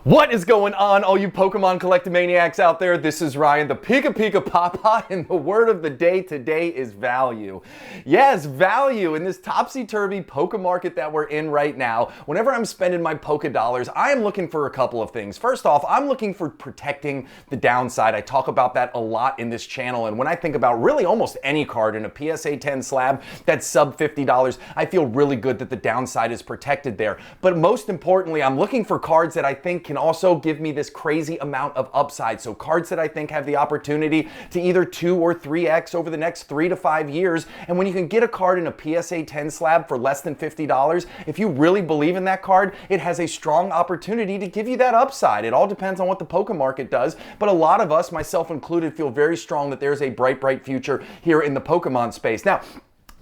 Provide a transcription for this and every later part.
What is going on, all you Pokemon collectomaniacs out there? This is Ryan, the PikaPikaPapa, and the word of the day today is value. Yes, value in this topsy-turvy Poke market that we're in right now. Whenever I'm spending my Poke dollars, I am looking for a couple of things. First off, I'm looking for protecting the downside. I talk about that a lot in this channel, and when I think about really almost any card in a PSA 10 slab that's sub $50, I feel really good that the downside is protected there. But most importantly, I'm looking for cards that I think can also give me this crazy amount of upside. So cards that I think have the opportunity to either 2 or 3x over the next 3 to 5 years. And when you can get a card in a PSA 10 slab for less than $50, if you really believe in that card, it has a strong opportunity to give you that upside. It all depends on what the Poke market does, but a lot of us, myself included, feel very strong that there's a bright, bright future here in the Pokemon space. Now,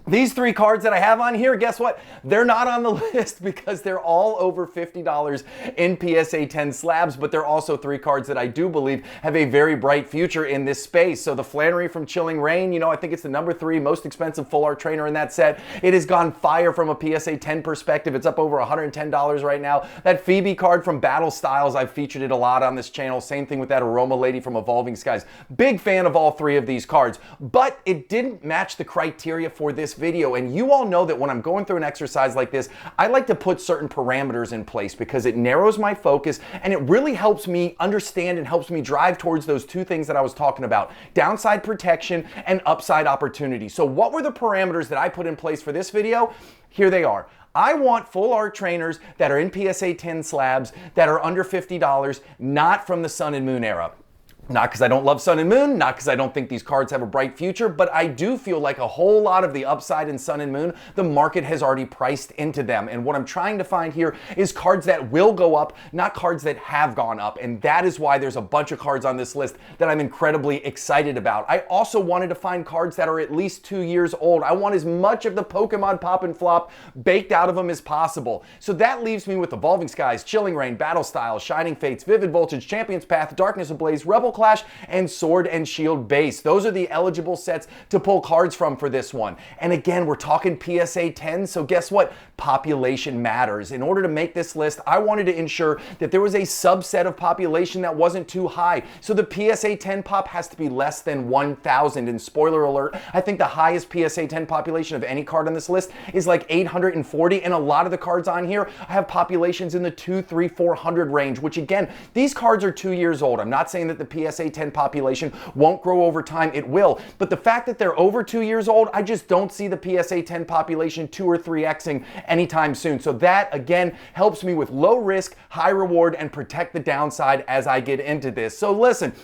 these 3 cards that I have on here, guess what? They're not on the list because they're all over $50 in PSA 10 slabs, but they're also 3 cards that I do believe have a very bright future in this space. So the Flannery from Chilling Reign, you know, I think it's the number 3 most expensive full art trainer in that set. It has gone fire from a PSA 10 perspective. It's up over $110 right now. That Phoebe card from Battle Styles, I've featured it a lot on this channel. Same thing with that Aroma Lady from Evolving Skies. Big fan of all 3 of these cards, but it didn't match the criteria for this video. And you all know that when I'm going through an exercise like this, I like to put certain parameters in place because it narrows my focus and it really helps me understand and helps me drive towards those 2 things that I was talking about: downside protection and upside opportunity. So what were the parameters that I put in place for this video? Here they are. I want full art trainers that are in PSA 10 slabs that are under $50, not from the Sun and Moon era. Not because I don't love Sun and Moon, not because I don't think these cards have a bright future, but I do feel like a whole lot of the upside in Sun and Moon, the market has already priced into them. And what I'm trying to find here is cards that will go up, not cards that have gone up. And that is why there's a bunch of cards on this list that I'm incredibly excited about. I also wanted to find cards that are at least 2 years old. I want as much of the Pokemon pop and flop baked out of them as possible. So that leaves me with Evolving Skies, Chilling Reign, Battle Styles, Shining Fates, Vivid Voltage, Champion's Path, Darkness Ablaze, Rebel Clash, and Sword and Shield base. Those are the eligible sets to pull cards from for this one. And again, we're talking PSA 10, so guess what? Population matters. In order to make this list, I wanted to ensure that there was a subset of population that wasn't too high. So the PSA 10 pop has to be less than 1,000. And spoiler alert, I think the highest PSA 10 population of any card on this list is like 840, and a lot of the cards on here have populations in the 200, 300, 400 range, which again, these cards are 2 years old. I'm not saying that the PSA 10 population won't grow over time, it will, but the fact that they're over 2 years old, I just don't see the PSA 10 population 2 or 3xing anytime soon. So that again helps me with low risk, high reward, and protect the downside as I get into this. So listen,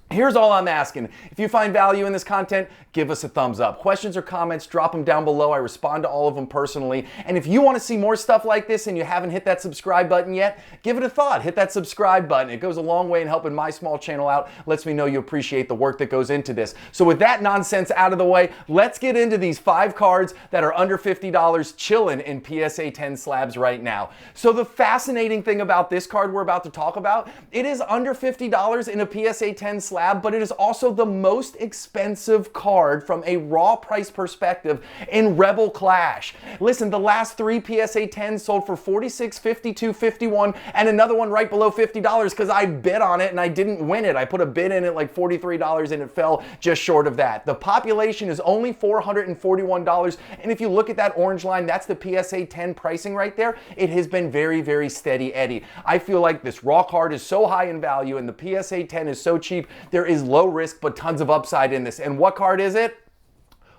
here's all I'm asking. If you find value in this content, give us a thumbs up. Questions or comments, drop them down below. I respond to all of them personally. And if you want to see more stuff like this and you haven't hit that subscribe button yet, give it a thought. Hit that subscribe button. It goes a long way in helping my small channel out. Lets me know you appreciate the work that goes into this. So with that nonsense out of the way, let's get into these 5 cards that are under $50 chilling in PSA 10 slabs right now. So the fascinating thing about this card we're about to talk about, it is under $50 in a PSA 10 slab, but it is also the most expensive card from a raw price perspective in Rebel Clash. Listen, the last 3 PSA 10s sold for $46, $52, $51, and another one right below $50 because I bid on it and I didn't win it. I put a bid in at like $43 and it fell just short of that. The population is only $441, and if you look at that orange line, that's the PSA 10 pricing right there. It has been very, very steady Eddie. I feel like this raw card is so high in value and the PSA 10 is so cheap. There is low risk but tons of upside in this. And what card is it?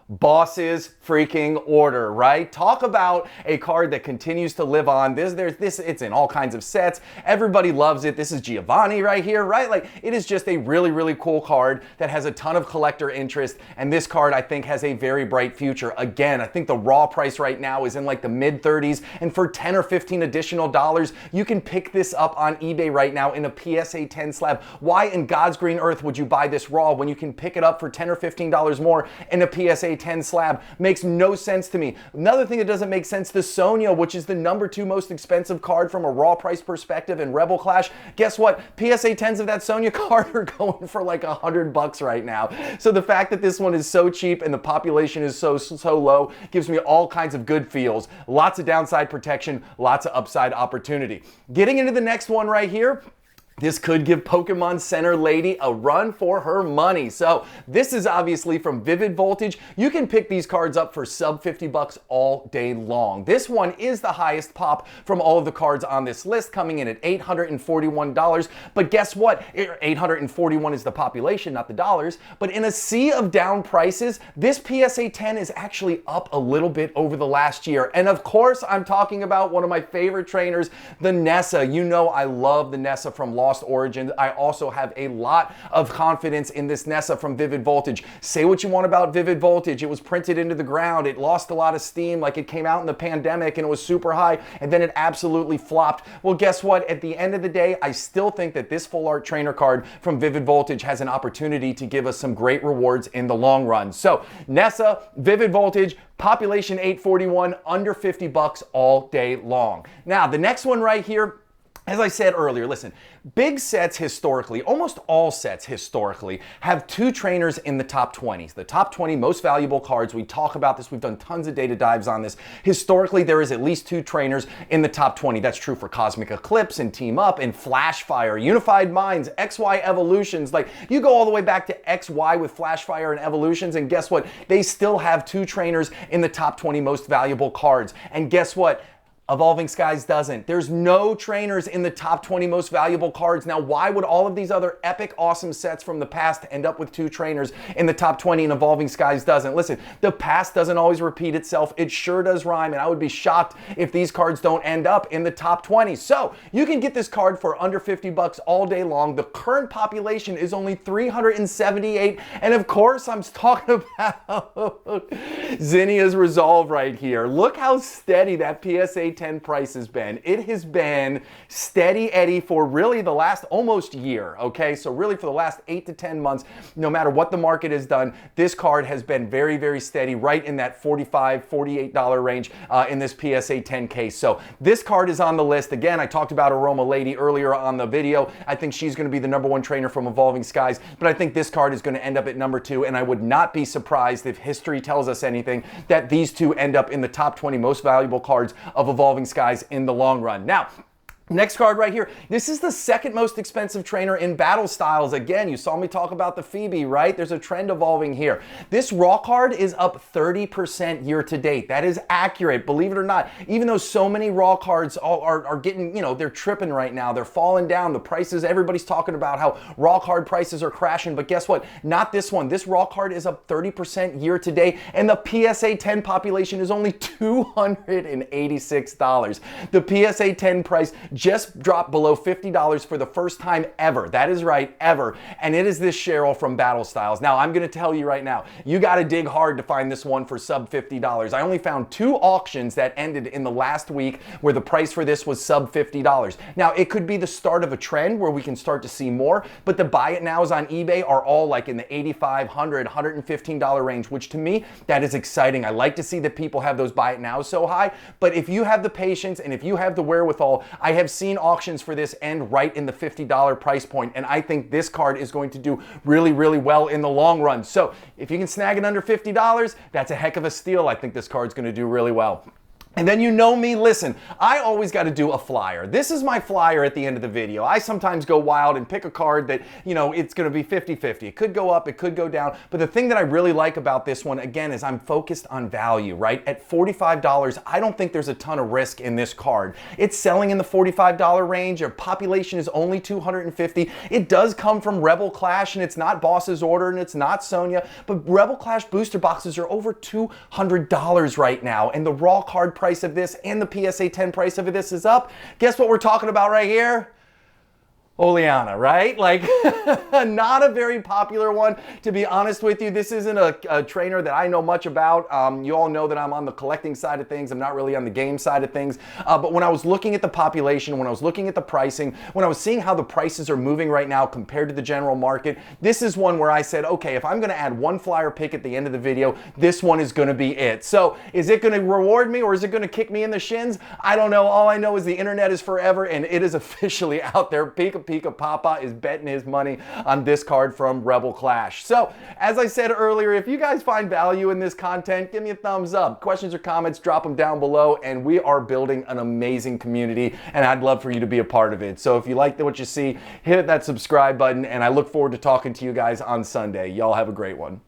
Boss's freaking Order, right? Talk about a card that continues to live on. It's in all kinds of sets. Everybody loves it. This is Giovanni right here, right? Like, it is just a really, really cool card that has a ton of collector interest. And this card, I think, has a very bright future. Again, I think the raw price right now is in like the mid 30s. And for 10 or 15 additional dollars, you can pick this up on eBay right now in a PSA 10 slab. Why in God's green earth would you buy this raw when you can pick it up for 10 or 15 dollars more in a PSA 10 slab? Makes no sense to me. Another thing that doesn't make sense, the Sonia, which is the number 2 most expensive card from a raw price perspective in Rebel Clash. Guess what? PSA 10s of that Sonia card are going for like $100 right now. So the fact that this one is so cheap and the population is so low gives me all kinds of good feels. Lots of downside protection, lots of upside opportunity. Getting into the next one right here, This could give Pokemon Center Lady a run for her money. So this is obviously from Vivid Voltage. You can pick these cards up for sub 50 bucks all day long. This one is the highest pop from all of the cards on this list, coming in at $841. But guess what? 841 is the population, not the dollars. But in a sea of down prices, this PSA 10 is actually up a little bit over the last year. And of course, I'm talking about one of my favorite trainers, the Nessa. You know I love the Nessa from Lost Origins. I also have a lot of confidence in this Nessa from Vivid Voltage. Say what you want about Vivid Voltage. It was printed into the ground. It lost a lot of steam, like it came out in the pandemic and it was super high, and then it absolutely flopped. Well, guess what? At the end of the day, I still think that this full art trainer card from Vivid Voltage has an opportunity to give us some great rewards in the long run. So Nessa, Vivid Voltage, population 841, under 50 bucks all day long. Now, the next one right here, as I said earlier, listen, big sets historically, almost all sets historically, have two trainers in the top 20s. The top 20 most valuable cards. We talk about this. We've done tons of data dives on this. Historically, there is at least two trainers in the top 20. That's true for Cosmic Eclipse and Team Up and Flashfire, Unified Minds, XY Evolutions. Like, you go all the way back to XY with Flashfire and Evolutions, and guess what? They still have two trainers in the top 20 most valuable cards. And guess what? Evolving Skies doesn't. There's no trainers in the top 20 most valuable cards. Now, why would all of these other epic, awesome sets from the past end up with two trainers in the top 20 and Evolving Skies doesn't? Listen, the past doesn't always repeat itself. It sure does rhyme, and I would be shocked if these cards don't end up in the top 20. So you can get this card for under 50 bucks all day long. The current population is only 378, and of course, I'm talking about Zinnia's Resolve right here. Look how steady that PSA 10 price has been. It has been steady Eddie for really the last almost year, okay? So really for the last 8 to 10 months, no matter what the market has done, this card has been very, very steady, right in that $45, $48 range in this PSA 10 case. So this card is on the list. Again, I talked about Aroma Lady earlier on the video. I think she's going to be the #1 trainer from Evolving Skies, but I think this card is going to end up at #2, and I would not be surprised if history tells us anything that these two end up in the top 20 most valuable cards of Evolving Skies in the long run. Now, next card right here. This is the second most expensive trainer in Battle Styles. Again, you saw me talk about the Phoebe, right? There's a trend evolving here. This raw card is up 30% year to date. That is accurate, believe it or not. Even though so many raw cards are getting, you know, they're tripping right now. They're falling down. The prices, everybody's talking about how raw card prices are crashing, but guess what? Not this one. This raw card is up 30% year to date, and the PSA 10 population is only $286. The PSA 10 price just dropped below $50 for the first time ever. That is right, ever. And it is this Cheryl from Battle Styles. Now, I'm going to tell you right now, you got to dig hard to find this one for sub $50. I only found 2 auctions that ended in the last week where the price for this was sub $50. Now, it could be the start of a trend where we can start to see more, but the buy it nows on eBay are all like in the $85, $100, $115 range, which to me, that is exciting. I like to see that people have those buy it nows so high, but if you have the patience and if you have the wherewithal, I have seen auctions for this end right in the $50 price point, and I think this card is going to do really, really well in the long run. So if you can snag it under $50, that's a heck of a steal. I think this card's going to do really well. And then you know me, listen, I always got to do a flyer. This is my flyer at the end of the video. I sometimes go wild and pick a card that, you know, it's going to be 50-50. It could go up, it could go down. But the thing that I really like about this one, again, is I'm focused on value, right? At $45, I don't think there's a ton of risk in this card. It's selling in the $45 range. Our population is only 250. It does come from Rebel Clash, and it's not Boss's Order, and it's not Sonya. But Rebel Clash booster boxes are over $200 right now, and the raw card price of this and the PSA 10 price of this is up. Guess what we're talking about right here? Oleana, right? Like, not a very popular one, to be honest with you. This isn't a trainer that I know much about. You all know that I'm on the collecting side of things. I'm not really on the game side of things. But when I was looking at the population, when I was looking at the pricing, when I was seeing how the prices are moving right now compared to the general market, this is one where I said, okay, if I'm going to add one flyer pick at the end of the video, this one is going to be it. So is it going to reward me or is it going to kick me in the shins? I don't know. All I know is the internet is forever and it is officially out there. PikaPikaPapa is betting his money on this card from Rebel Clash. So, as I said earlier, if you guys find value in this content, give me a thumbs up. Questions or comments, drop them down below, and we are building an amazing community, and I'd love for you to be a part of it. So if you like what you see, hit that subscribe button, and I look forward to talking to you guys on Sunday. Y'all have a great one.